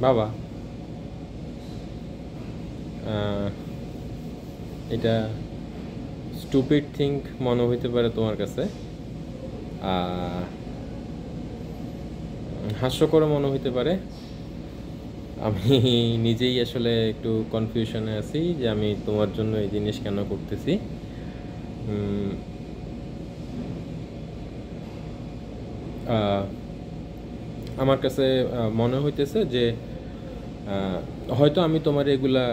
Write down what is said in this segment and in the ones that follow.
বাবা, আহ, এটা stupid think মনে হইতে পারে তোমার কাছে, আহ, হাস্যকর মনে হইতে পারে। আমি নিজেই আসলে একটু কনফিউশনে আছি যে আমি তোমার জন্য এই জিনিস কেন করতেছি। উম, আহ, আমার কাছে মনে হইতেছে যে আহ, হয়তো আমি তোমার এগুলা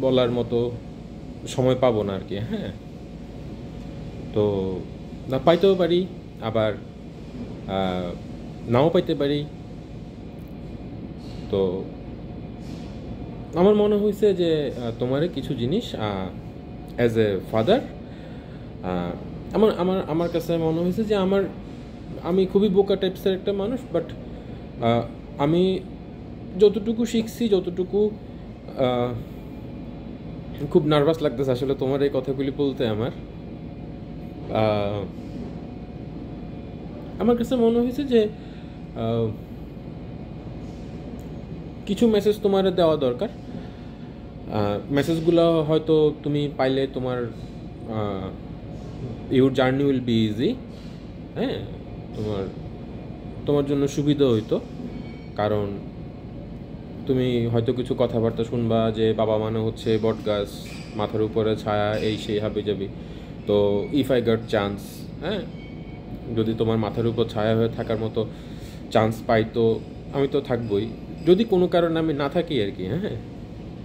বলার মতো সময় পাবো না আর কি। হ্যাঁ, তো না পাইতেও পারি, আবার আহ, নাও পাইতে পারি। তো আমার মনে হয়েছে যে তোমারে কিছু জিনিস অ্যাজ এ ফাদার, আমার আমার আমার কাছে মনে হয়েছে যে আমি খুবই বোকা টাইপসের একটা মানুষ, বাট আমি যতটুকু শিখছি, যতটুকু আহ, খুব নার্ভাস লাগতেছে আসলে তোমার এই কথাগুলি বলতে। আহ, আমার কাছে মনে হয়েছে যে আহ, কিছু মেসেজ তোমার দেওয়া দরকার। মেসেজগুলো হয়তো তুমি পাইলে তোমার your journey will be easy. হ্যাঁ, তোমার তোমার জন্য সুবিধা হইতো, কারণ তুমি হয়তো কিছু কথাবার্তা শুনবা যে বাবা মানে হচ্ছে বট গাছ, মাথার উপরে ছায়া, এই সেই হাবি যাবি। তো ইফ আই গট চান্স, হ্যাঁ, যদি তোমার মাথার উপর ছায়া হয়ে থাকার মতো চান্স পাই, তো আমি তো থাকবই। যদি কোনো কারণে আমি না থাকি আর কি, হ্যাঁ,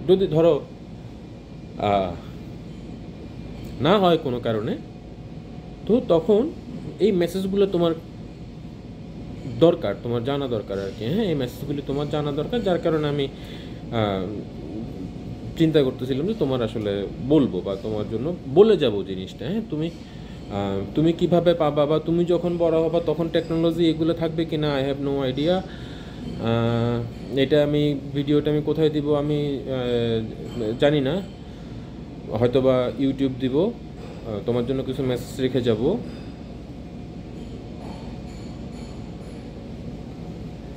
যদি ধরো আহ, না হয় কোনো কারণে, তো তখন এই মেসেজগুলো তোমার দরকার, তোমার জানা দরকার আর কি। হ্যাঁ, এই মেসেজগুলি তোমার জানা দরকার, যার কারণে আমি আহ, চিন্তা করতেছিলাম যে তোমার আসলে বলবো বা তোমার জন্য বলে যাব জিনিসটা। হ্যাঁ, তুমি কিভাবে পাবা, বা তুমি যখন বড় হবা তখন টেকনোলজি এগুলো থাকবে কি না, আই হ্যাভ নো আইডিয়া। এটা আমি ভিডিওটা আমি কোথায় দিব আমি জানি না, হয়তো বা ইউটিউব দিব, তোমার জন্য কিছু মেসেজ রেখে যাব।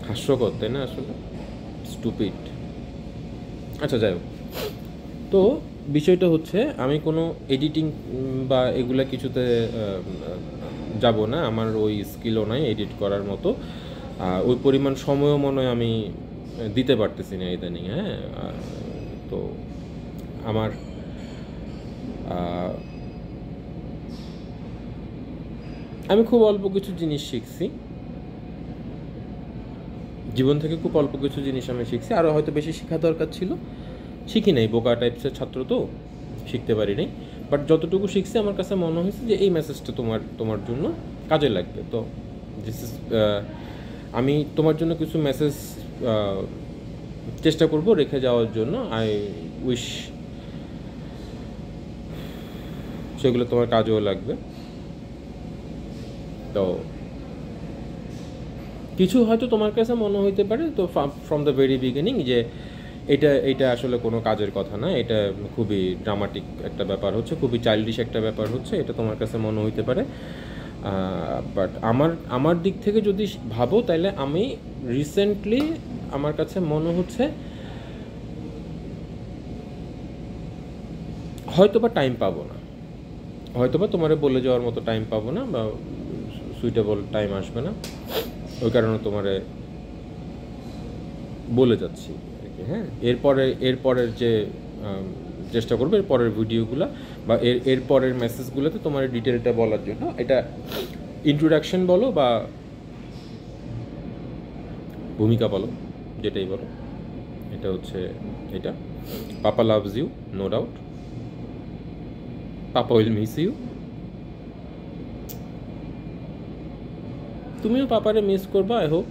হাস্যকর তাই না আসলে, স্টুপিড। আচ্ছা, যাই হোক। তো বিষয়টা হচ্ছে, আমি কোনো এডিটিং বা এগুলা কিছুতে যাব না। আমার ওই স্কিলও নাই এডিট করার মতো, ওই পরিমাণ সময়ও মনে হয় আমি দিতে পারতেছি না ইদানিং। হ্যাঁ, তো আমার আহ, আমি খুব অল্প কিছু জিনিস শিখছি জীবন থেকে, খুব অল্প কিছু জিনিস আমি শিখছি, আরও হয়তো বেশি শেখা দরকার ছিল, শিখি নাই। বোকা টাইপসের ছাত্র তো, শিখতে পারি নাই। বাট যতটুকু শিখছি আমার কাছে মনে হয়েছে যে এই মেসেজটা তোমার তোমার জন্য কাজে লাগবে। তো দিস ইজ, আমি তোমার জন্য কিছু মেসেজ চেষ্টা করব রেখে যাওয়ার জন্য। আই উইশ সেগুলো তোমার কাজেও লাগবে। তো কিছু হয়তো তোমার কাছে মনে হইতে পারে, তো ফ্রম দ্য ভেরি বিগিনিং, যে এটা আসলে কোনো কাজের কথা না, এটা খুবই ড্রামাটিক একটা ব্যাপার হচ্ছে, খুবই চাইল্ডিশ একটা ব্যাপার হচ্ছে, এটা তোমার কাছে মনে হইতে পারে। বাট আমার আমার দিক থেকে যদি ভাবো, তাহলে আমি রিসেন্টলি আমার কাছে মনে হচ্ছে হয়তো বা টাইম পাবো না, হয়তো বা তোমারে বলে যাওয়ার মতো টাইম পাবো না, বা সুইটেবল টাইম আসবে না, ওই কারণে তোমারে বলে যাচ্ছি আর কি। হ্যাঁ, এরপরের যে চেষ্টা করবো এরপরের ভিডিওগুলো বা এরপরের মেসেজগুলোতে তোমার ডিটেলটা বলার জন্য, এটা ইন্ট্রোডাকশন বলো বা ভূমিকা বলো, যেটাই বলো, এটা হচ্ছে এটা। Papa loves you, no doubt. Papa will miss you. তুমিও পাপারে মিস করবা, আই হোপ।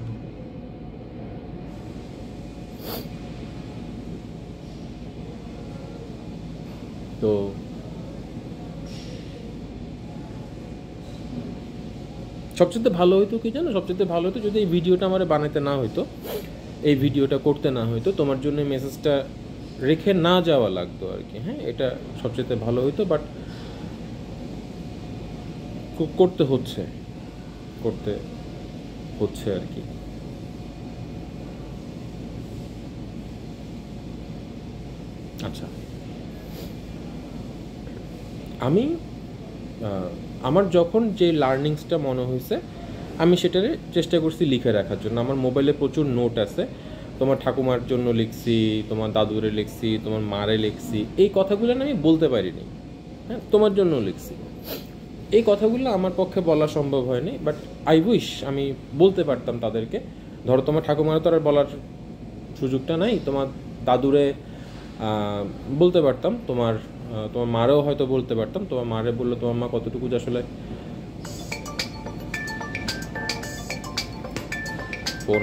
তো সবচেয়ে ভালো হইতো কি জানো, সবচেয়ে ভালো হতো যদি এই ভিডিওটা আমার বানাতে না হইতো, এই ভিডিওটা করতে না হইতো, তোমার জন্য মেসেজটা রেখে না যাওয়া লাগতো আর কি। হ্যাঁ, এটা সবচেয়ে ভালো হইতো, বাট করতে হচ্ছে, করতে হচ্ছে আর কি। আচ্ছা, আমি আমার যখন যে লার্নিংসটা মনে হয়েছে আমি সেটারে চেষ্টা করছি লিখে রাখার জন্য। আমার মোবাইলে প্রচুর নোট আছে, তোমার ঠাকুমার জন্য লিখছি, তোমার দাদুরে লিখছি, তোমার মারে লিখছি, এই কথাগুলো না আমি বলতে পারিনি। হ্যাঁ, তোমার জন্য লিখছি। এই কথাগুলো আমার পক্ষে বলা সম্ভব হয়নি, বাট আই উইশ আমি বলতে পারতাম তাদেরকে। ধরো তোমার ঠাকুমারও তো আর বলার সুযোগটা নাই, তোমার দাদুরে বলতে পারতাম, তোমার তোমার মারেও হয়তো বলতে পারতাম। তোমার মারে বললে তোমার মা কতটুকু যে আসলে ফোন